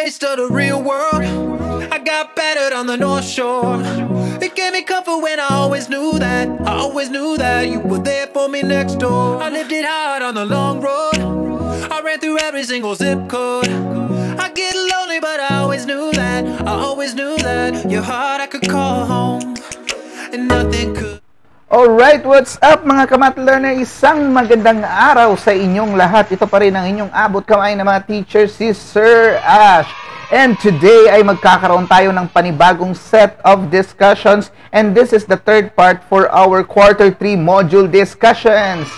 Taste of the real world. I got battered on the North Shore. It gave me comfort when I always knew that. You were there for me next door. I lived it hard on the long road. I ran through every single zip code. I get lonely, but I always knew that. Your heart I could call home, and nothing could. Alright, what's up mga Kamat Learner? Isang magandang araw sa inyong lahat. Ito pa rin ang inyong abot kamay na mga teacher, si Sir Ash. And today ay magkakaroon tayo ng panibagong set of discussions. And this is the third part for our quarter 3 module discussions.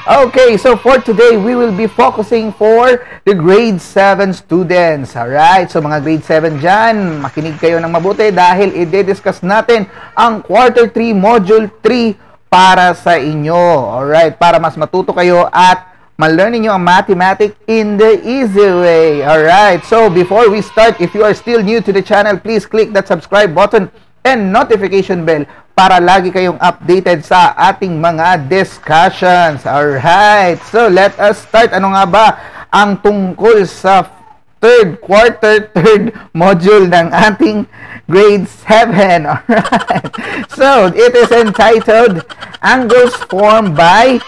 Okay, so for today, we will be focusing for the grade 7 students. Alright, so mga grade 7 dyan, makinig kayo ng mabuti dahil i-discuss natin ang quarter 3 module 3 para sa inyo. Alright, para mas matuto kayo at ma-learn niyo ang mathematics in the easy way. Alright, so before we start, if you are still new to the channel, please click that subscribe button and notification bell para lagi kayong updated sa ating mga discussions. Alright, so let us start. Ano nga ba ang tungkol sa third module ng ating grade 7? Alright, so it is entitled Angles Formed by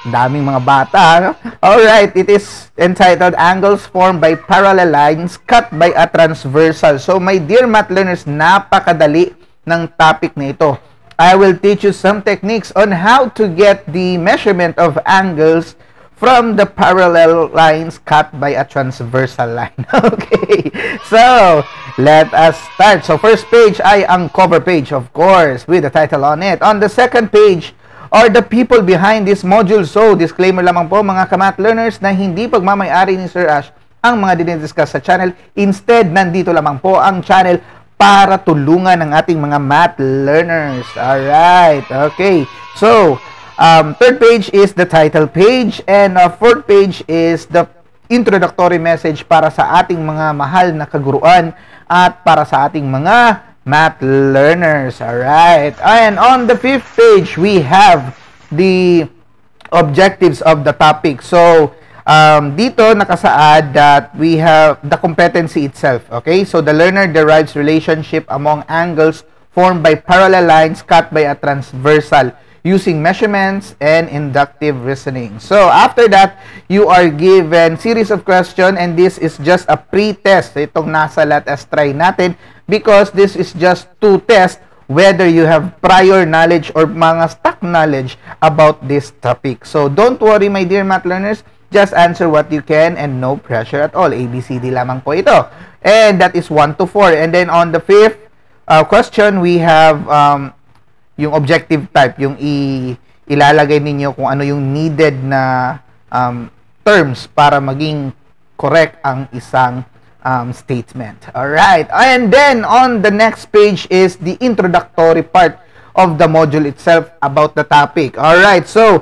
daming mga bata, no? Alright, it is entitled Angles Formed by Parallel Lines Cut by a Transversal. So, my dear math learners, napakadali ng topic na ito. I will teach you some techniques on how to get the measurement of angles from the parallel lines cut by a transversal line. Okay, so, let us start. So, first page ay ang cover page, of course, with the title on it. On the second page, or the people behind this module. So, disclaimer lamang po mga Kamat Learners na hindi pagmamayari ni Sir Ash ang mga dinidiscuss sa channel. Instead, nandito lamang po ang channel para tulungan ng ating mga math learners. Alright, okay. So, third page is the title page and fourth page is the introductory message para sa ating mga mahal na kaguruan at para sa ating mga math learners. Alright, and on the fifth page we have the objectives of the topic. So dito nakasaad that we have the competency itself. Okay, so the learner derives relationship among angles formed by parallel lines cut by a transversal using measurements and inductive reasoning. So after that, you are given series of questions and this is just a pre-test. Itong nasa let us try natin because this is just to test whether you have prior knowledge or mga stock knowledge about this topic. So don't worry my dear math learners, just answer what you can and no pressure at all. ABCD lamang po ito. And that is 1 to 4. And then on the fifth question, we have yung objective type, yung ilalagay ninyo kung ano yung needed na terms para maging correct ang isang statement. Alright, and then on the next page is the introductory part of the module itself about the topic. Alright, so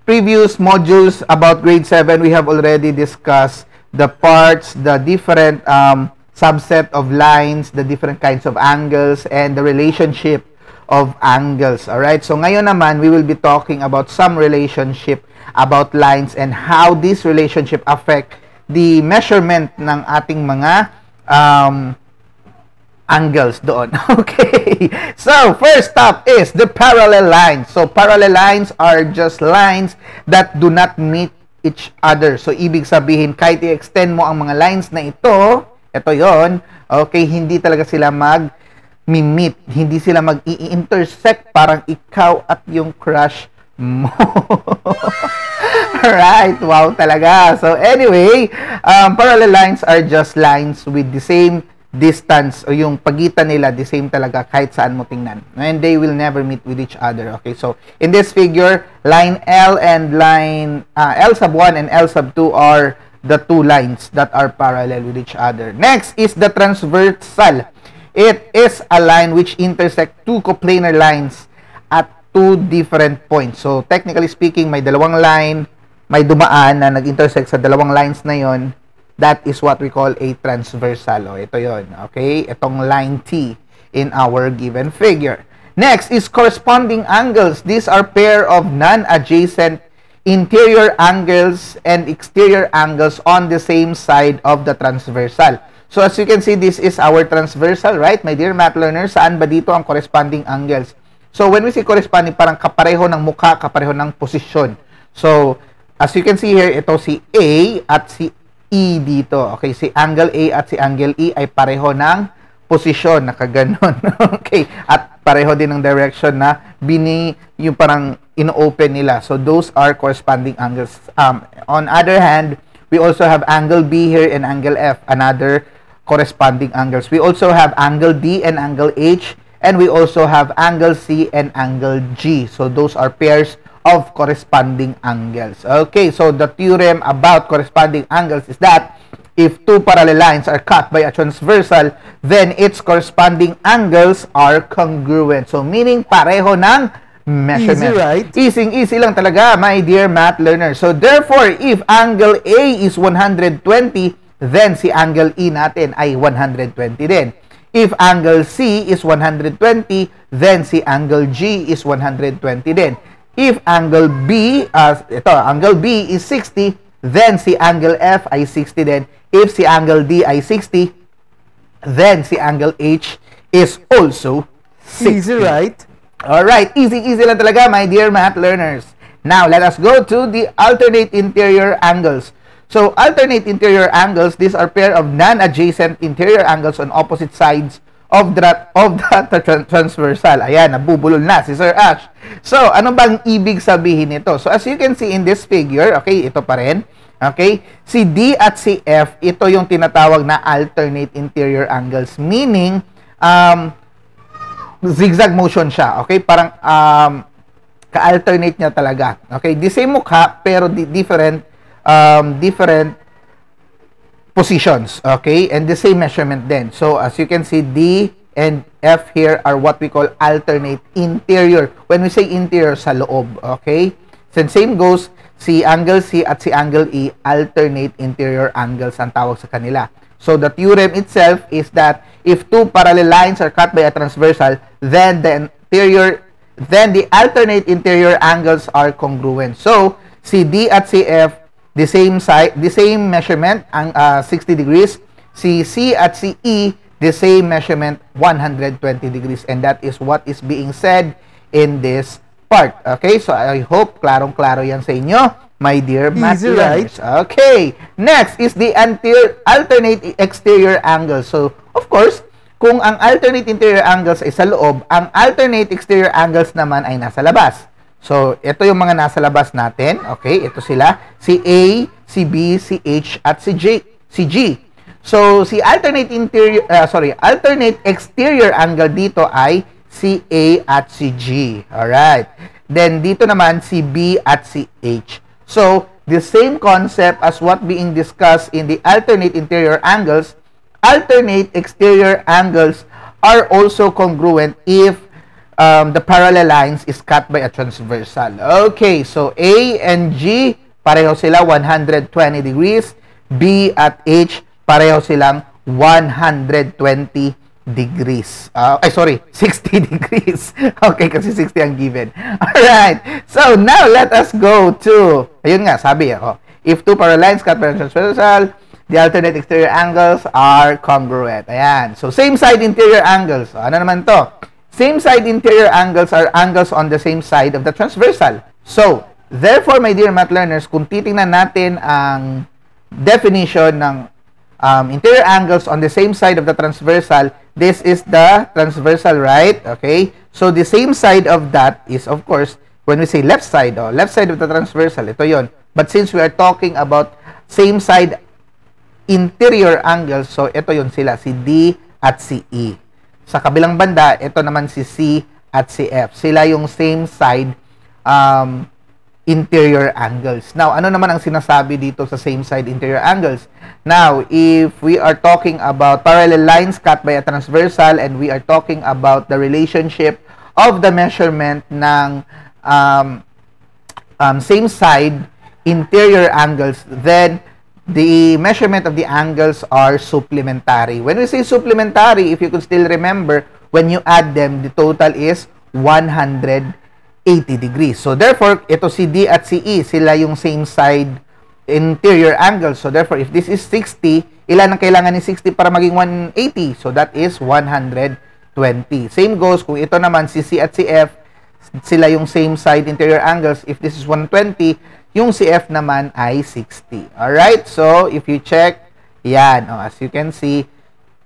previous modules about grade 7, we have already discussed the parts, the different subset of lines, the different kinds of angles, and the relationship of angles. Alright, so ngayon naman, we will be talking about some relationship about lines and how this relationship affect the measurement ng ating mga angles doon. Okay, so first up is the parallel lines. So parallel lines are just lines that do not meet each other. So ibig sabihin, kahit i-extend mo ang mga lines na ito yon, okay, hindi talaga sila mag-meet, hindi sila mag-i-intersect, parang ikaw at yung crush mo. Alright, wow talaga. So anyway, parallel lines are just lines with the same distance o yung pagitan nila the same talaga kahit saan mo tingnan. And they will never meet with each other. Okay, so in this figure, line L and line L sub 1 and L sub 2 are the two lines that are parallel with each other. Next is the transversal. It is a line which intersects two coplanar lines at two different points. So technically speaking, may dalawang line, may dumaan na nag-intersect sa dalawang lines na yon. That is what we call a transversal. O, ito yon. Okay? Itong line T in our given figure. Next is corresponding angles. These are pair of non-adjacent interior angles and exterior angles on the same side of the transversal. So as you can see, this is our transversal, right? My dear math learners, saan ba dito ang corresponding angles? So when we say corresponding, parang kapareho ng mukha, kapareho ng posisyon. So as you can see here, ito si A at si E dito. Okay, si angle A at si angle E ay pareho ng posisyon, nakaganon. Okay, at pareho din ng direction na yung parang ino-open nila. So those are corresponding angles. On other hand, we also have angle B here and angle F, another corresponding angles. We also have angle D and angle H, and we also have angle C and angle G. So those are pairs of corresponding angles. Okay, so the theorem about corresponding angles is that if two parallel lines are cut by a transversal, then its corresponding angles are congruent. So meaning pareho ng measurement. Easy, right? Easy lang talaga, my dear math learners. So therefore, if angle A is 120, then si angle E natin ay 120 din. If angle C is 120, then si angle G is 120 din. If angle B, angle B is 60, then si angle F ay 60 din. If si angle D ay 60, then si angle H is also 60. Easy, right? Alright, easy lang talaga, my dear math learners. Now, let us go to the alternate interior angles. So, alternate interior angles, these are pair of non-adjacent interior angles on opposite sides of the transversal. Ayan, nabubulol na si Sir Ash. So, ano bang ibig sabihin nito? So, as you can see in this figure, okay, ito pa rin. Okay, si D at si F, ito yung tinatawag na alternate interior angles. Meaning, zigzag motion siya. Okay, parang ka-alternate niya talaga. Okay, the same mukha, pero different positions, okay, and the same measurement then. So as you can see, D and F here are what we call alternate interior. When we say interior, sa loob, okay? So same goes, si angle C at si angle E, alternate interior angles ang tawag sa kanila. So the theorem itself is that if two parallel lines are cut by a transversal, then the alternate interior angles are congruent. So si D at si F, the same side, the same measurement, ang 60 degrees. Si C at si E, the same measurement, 120 degrees. And that is what is being said in this part. Okay, so I hope klarong-klaro yan sa inyo, my dear math learners. Right? Okay, next is the alternate exterior angle. So, of course, kung ang alternate interior angles ay sa loob, ang alternate exterior angles naman ay nasa labas. So, ito yung mga nasa labas natin. Okay, ito sila. Si A, si B, si H, at si G. So, si alternate exterior angle dito ay si A at si G. Alright. Then, dito naman si B at si H. So, the same concept as what being discussed in the alternate interior angles, alternate exterior angles are also congruent if the parallel lines is cut by a transversal. Okay, so A and G, pareho sila 120 degrees. B at H, pareho silang 120 degrees. 60 degrees. Okay, kasi 60 ang given. Alright, so now let us go to, ayun nga, sabi ako, if two parallel lines cut by a transversal, the alternate exterior angles are congruent. Ayan, so same side interior angles. Ano naman to? Same side interior angles are angles on the same side of the transversal. So, therefore, my dear math learners, kung titingnan natin ang definition ng interior angles on the same side of the transversal, this is the transversal, right? Okay? So, the same side of that is, of course, when we say left side of the transversal, ito yon. But since we are talking about same side interior angles, so ito yon sila, si D at si E. Sa kabilang banda, ito naman si C at si F. Sila yung same side interior angles. Now, ano naman ang sinasabi dito sa same side interior angles? Now, if we are talking about parallel lines cut by a transversal and we are talking about the relationship of the measurement ng same side interior angles, then the measurement of the angles are supplementary. When we say supplementary, if you could still remember, when you add them, the total is 180 80 degrees. So therefore, ito si D at si E, sila yung same side interior angle. So therefore, if this is 60, ilan ang kailangan ni 60 para maging 180? So that is 120. Same goes kung ito naman si C at si F, sila yung same side interior angles. If this is 120, yung si F naman ay 60. Alright? So if you check, yan. Oh, as you can see,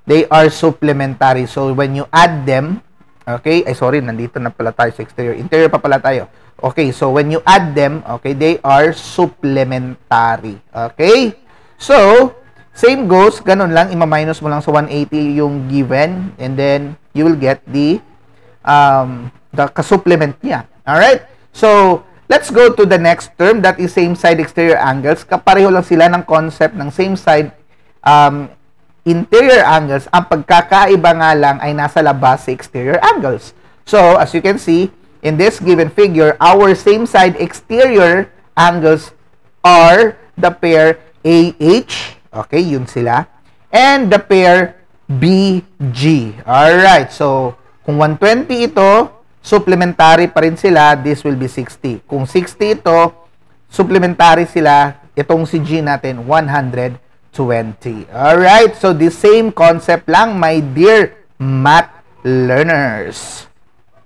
they are supplementary. So when you add them, okay, ay sorry, nandito na pala tayo sa exterior. Interior pa pala tayo. Okay, so when you add them, okay, they are supplementary. Okay? So, same goes, ganun lang, ima-minus mo lang sa 180 yung given, and then you will get the ka-supplement niya. Alright? So, let's go to the next term, that is same side exterior angles. Kapareho lang sila ng concept ng same side interior angles. Ang pagkakaiba nga lang ay nasa labas sa exterior angles. So, as you can see, in this given figure, our same side exterior angles are the pair AH, okay, yun sila, and the pair BG. Alright, so, kung 120 ito, supplementary pa rin sila, this will be 60. Kung 60 ito, supplementary sila, itong si G natin, 120. Alright, so the same concept lang, my dear math learners.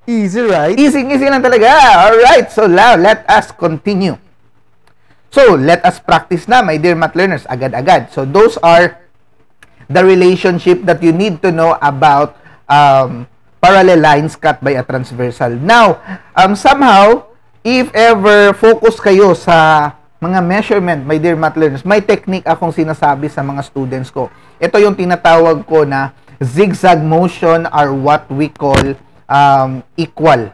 Easy, right? Easy lang talaga. Alright, so now let us continue. So, let us practice na, my dear math learners, agad-agad. So, those are the relationship that you need to know about parallel lines cut by a transversal. Now, somehow, if ever focus kayo sa mga measurement, my dear math learners, may technique akong sinasabi sa mga students ko. Ito yung tinatawag ko na zigzag motion, or what we call equal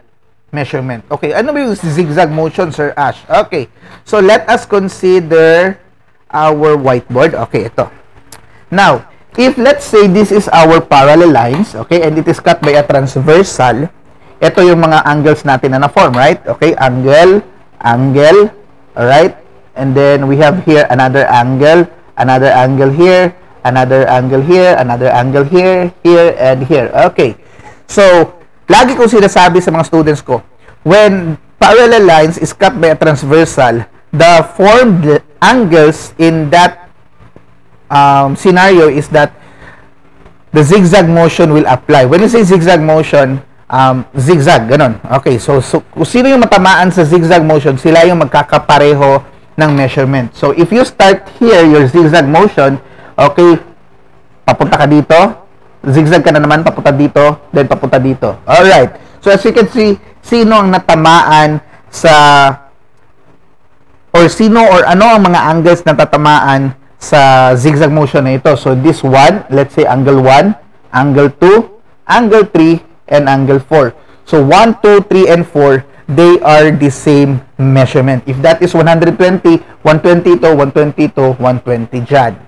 measurement. Okay, ano ba yung zigzag motion, Sir Ash? Okay, so let us consider our whiteboard. Okay, ito. Now, if let's say this is our parallel lines, okay, and it is cut by a transversal, ito yung mga angles natin na na-form, right? Okay, angle, alright? And then we have here another angle here, another angle here, another angle here, and here. Okay. So, lagi kong sinasabi sa mga students ko, when parallel lines is cut by a transversal, the formed angles in that scenario is that the zigzag motion will apply. When you say zigzag motion, zigzag, ganun. Okay, so kung sino yung matamaan sa zigzag motion, sila yung magkakapareho ng measurement. So, if you start here, your zigzag motion, okay, papunta ka dito, zigzag ka na naman, papunta dito, then papunta dito. Alright. So, as you can see, sino ang natamaan sa, or sino or ano ang mga angles na tatamaan sa zigzag motion na ito. So, this one, let's say angle 1, angle 2, angle 3, and angle 4. So, 1, 2, 3, and 4, they are the same measurement. If that is 120, 120 ito, 120 ito, 120 dyan.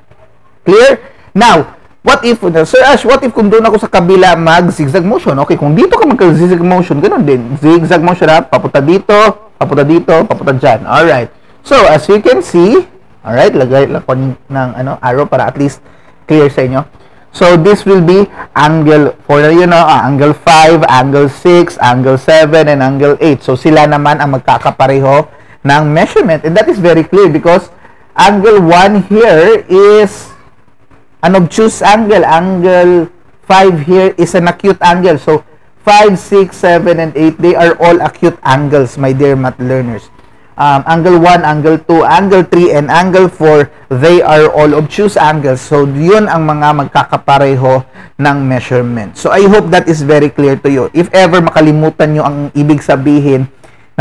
Clear? Now, what if, Sir Ash, what if kung doon ako sa kabila mag-zigzag motion? Okay, kung dito ka mag-zigzag motion, ganun din. Zigzag motion ha, papunta dito, papunta dyan. Alright. So, as you can see, alright, lagay lang ko ng arrow para at least clear sa inyo. So, this will be angle 4, angle 5, angle 6, angle 7, and angle 8. So, sila naman ang magkakapareho ng measurement. And that is very clear because angle 1 here is an obtuse angle. Angle 5 here is an acute angle. So, 5, 6, 7, and 8, they are all acute angles, my dear math learners. Angle 1, angle 2, angle 3, and angle 4, they are all obtuse angles. So, yun ang mga magkakapareho ng measurement. So, I hope that is very clear to you. If ever makalimutan nyo ang ibig sabihin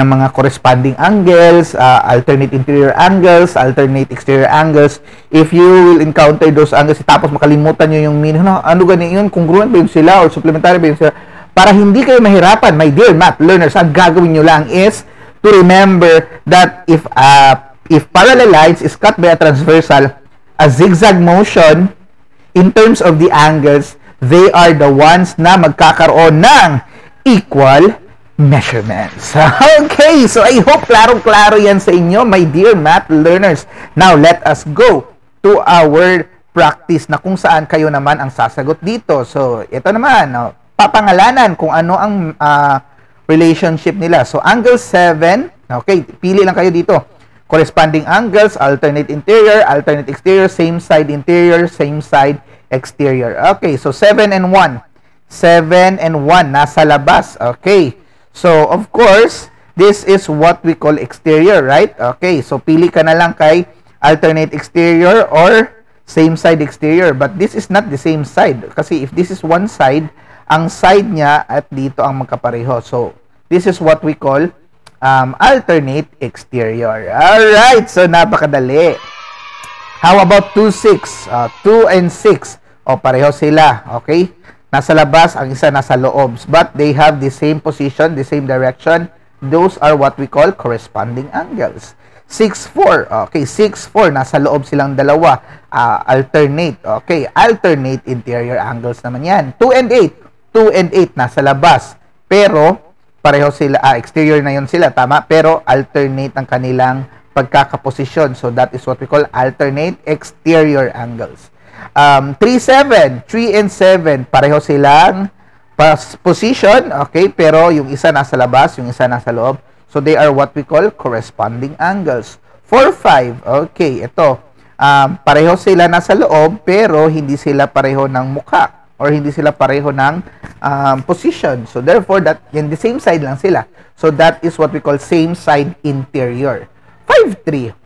ng mga corresponding angles, alternate interior angles, alternate exterior angles, if you will encounter those angles, tapos makalimutan nyo yung meaning, ano ganyan yun, congruent ba yun sila, or supplementary ba yun sila, para hindi kayo mahirapan, my dear math learners, ang gagawin nyo lang is to remember that if parallel lines is cut by a transversal, a zigzag motion, in terms of the angles, they are the ones na magkakaroon ng equal measurements. Okay, so I hope klaro-klaro yan sa inyo, my dear math learners. Now, let us go to our practice na kung saan kayo naman ang sasagot dito. So, ito naman, papangalanan kung ano ang relationship nila. So, angle 7, okay, pili lang kayo dito. Corresponding angles, alternate interior, alternate exterior, same side interior, same side exterior. Okay, so 7 and 1. 7 and 1, nasa labas. Okay, so of course, this is what we call exterior, right? Okay, so pili ka na lang kay alternate exterior or same side exterior. But this is not the same side. Kasi if this is one side, ang side niya at dito ang magkapareho. So, this is what we call alternate exterior. Alright, so napakadali. How about 2, 6? 2 and 6. O, pareho sila. Okay? Nasa labas, ang isa nasa loob. But they have the same position, the same direction. Those are what we call corresponding angles. 6, 4. Okay, 6, 4. Nasa loob silang dalawa. Alternate. Okay, alternate interior angles naman yan. 2 and 8. 2 and 8 nasa labas. Pero, pareho sila, exterior na yun sila, tama? Pero, alternate ang kanilang pagkakaposisyon. So, that is what we call alternate exterior angles. 3, 7. 3 and 7. Pareho silang position, okay? Pero, yung isa nasa labas, yung isa nasa loob. So, they are what we call corresponding angles. 4, 5. Okay, ito. Pareho sila nasa loob, pero hindi sila pareho ng mukha. Or hindi sila pareho ng position. So, therefore, that in the same side lang sila. So, that is what we call same side interior. 5, 3.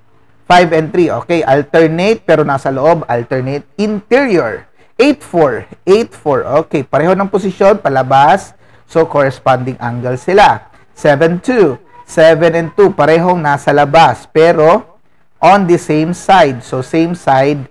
5 and 3. Okay, alternate, pero nasa loob, alternate interior. 8, 4. 8, 4. Okay, pareho ng posisyon, palabas. So, corresponding angle sila. 7, 2. 7 and 2. Parehong nasa labas, pero on the same side. So, same side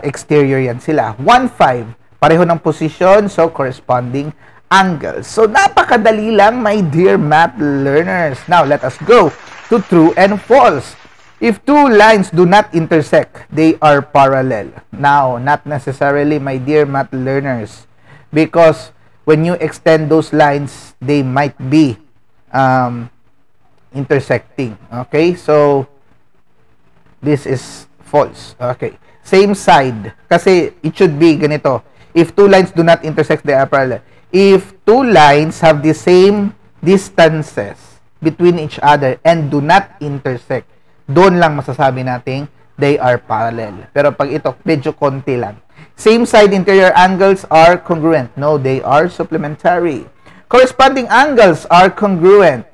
exterior yan sila. 1, 5. Pareho ng posisyon, so corresponding angles. So, napakadali lang, my dear math learners. Now, let us go to true and false. If two lines do not intersect, they are parallel. Now, not necessarily, my dear math learners, because when you extend those lines, they might be intersecting. Okay, so this is false. Okay, same side. Kasi it should be ganito. If two lines do not intersect, they are parallel. If two lines have the same distances between each other and do not intersect, doon lang masasabi nating they are parallel. Pero pag ito, medyo konti lang. Same side interior angles are congruent. No, they are supplementary. Corresponding angles are congruent.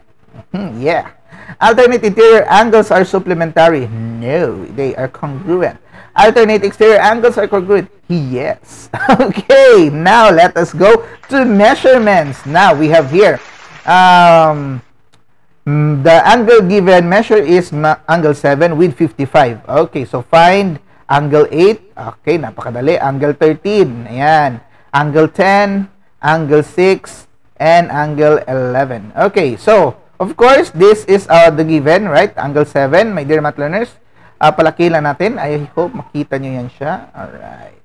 Yeah. Alternate interior angles are supplementary. No, they are congruent. Alternate exterior angles are congruent. Yes. Okay, now let us go to measurements. Now we have here the angle given measure is angle 7 with 55. Okay, so find angle 8. Okay, napakadali. Angle 13. Ayan. Angle 10, angle 6, and angle 11. Okay, so of course, this is the given, right? Angle 7, my dear math learners. Palaki lang natin. I hope makita nyo yan siya. Alright.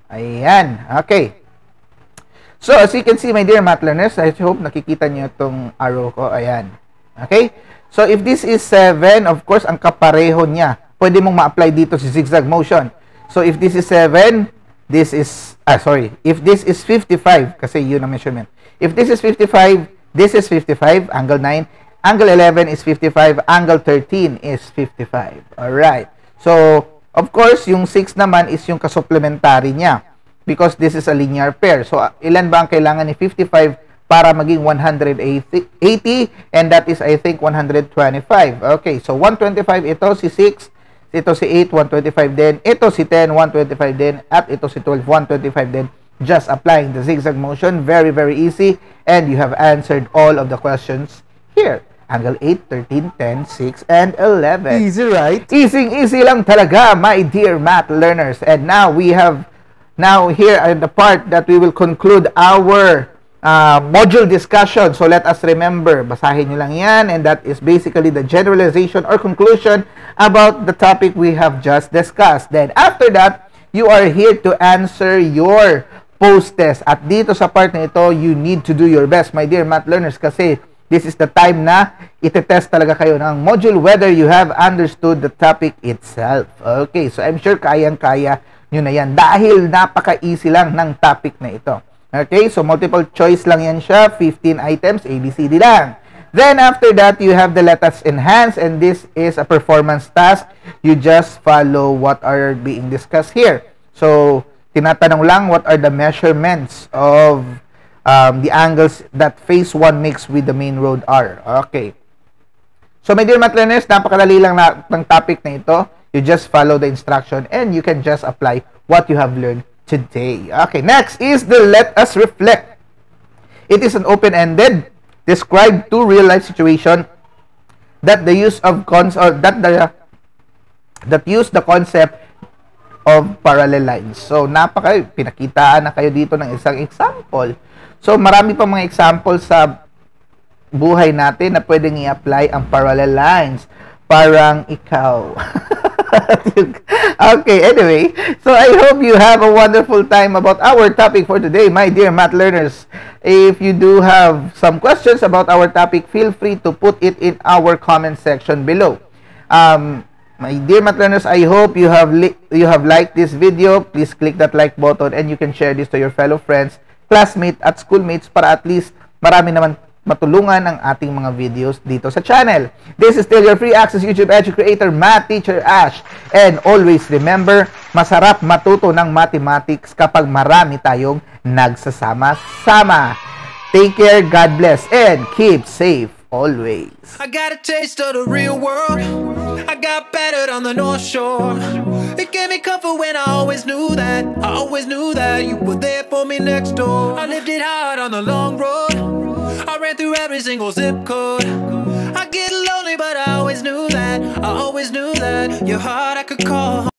Ayan. Okay. So, as you can see, my dear math learners, I hope nakikita nyo itong arrow ko. Ayan. Okay? So, if this is 7, of course, ang kapareho niya. Pwede mong ma-apply dito si zigzag motion. So, if this is 7, this is, if this is 55, kasi yun ang measurement. If this is 55, this is 55, angle 9. Angle 11 is 55. Angle 13 is 55. Alright. So, of course, yung 6 naman is yung kasupplementary niya. Because this is a linear pair. So, ilan ba ang kailangan ni 55 para maging 180? And that is, I think, 125. Okay. So, 125. Ito si 6. Ito si 8. 125 din. Ito si 10. 125 din. At ito si 12. 125 din. Just applying the zigzag motion. Very, very easy. And you have answered all of the questions here. Angle 8, 13, 10, 6, and 11. Easy, right? Easy lang talaga, my dear math learners. And now we have, here in the part that we will conclude our module discussion. So let us remember, basahin nyo lang yan. And that is basically the generalization or conclusion about the topic we have just discussed. Then after that, you are here to answer your post-test. At dito sa part na ito, you need to do your best, my dear math learners, kasi this is the time na itetest talaga kayo ng module whether you have understood the topic itself. Okay, so I'm sure kayang-kaya nyo na yan dahil napaka-easy lang ng topic na ito. Okay, so multiple choice lang yan siya. 15 items, ABCD lang. Then, after that, you have the let us enhance, and this is a performance task. You just follow what are being discussed here. So, tinatanong lang what are the measurements of the angles that phase 1 makes with the main road are. Okay. So, my dear math learners, napakadali lang ng topic na ito. You just follow the instruction and you can just apply what you have learned today. Okay, next is the let us reflect. It is an open-ended, describe two real-life situation that the use of that use the concept of parallel lines. So, pinakitaan na kayo dito ng isang example. So, marami pa mga example sa buhay natin na pwedeng i-apply ang parallel lines. Parang ikaw. Okay, anyway, so I hope you have a wonderful time about our topic for today, my dear math learners. If you do have some questions about our topic, feel free to put it in our comment section below. My dear math learners, I hope you have liked this video. Please click that like button and you can share this to your fellow friends, classmates at schoolmates para at least marami naman matulungan ang ating mga videos dito sa channel. This is still your free access YouTube edu creator, Math Teacher Ash. And always remember, masarap matuto ng mathematics kapag marami tayong nagsasama-sama. Take care, God bless, and keep safe always. I got a taste of the real world. I got battered on the North Shore. It gave me comfort when I always knew that. I always knew that you were there for me next door. I lived it hard on the long road. I ran through every single zip code. I get lonely, but I always knew that. I always knew that your heart I could call.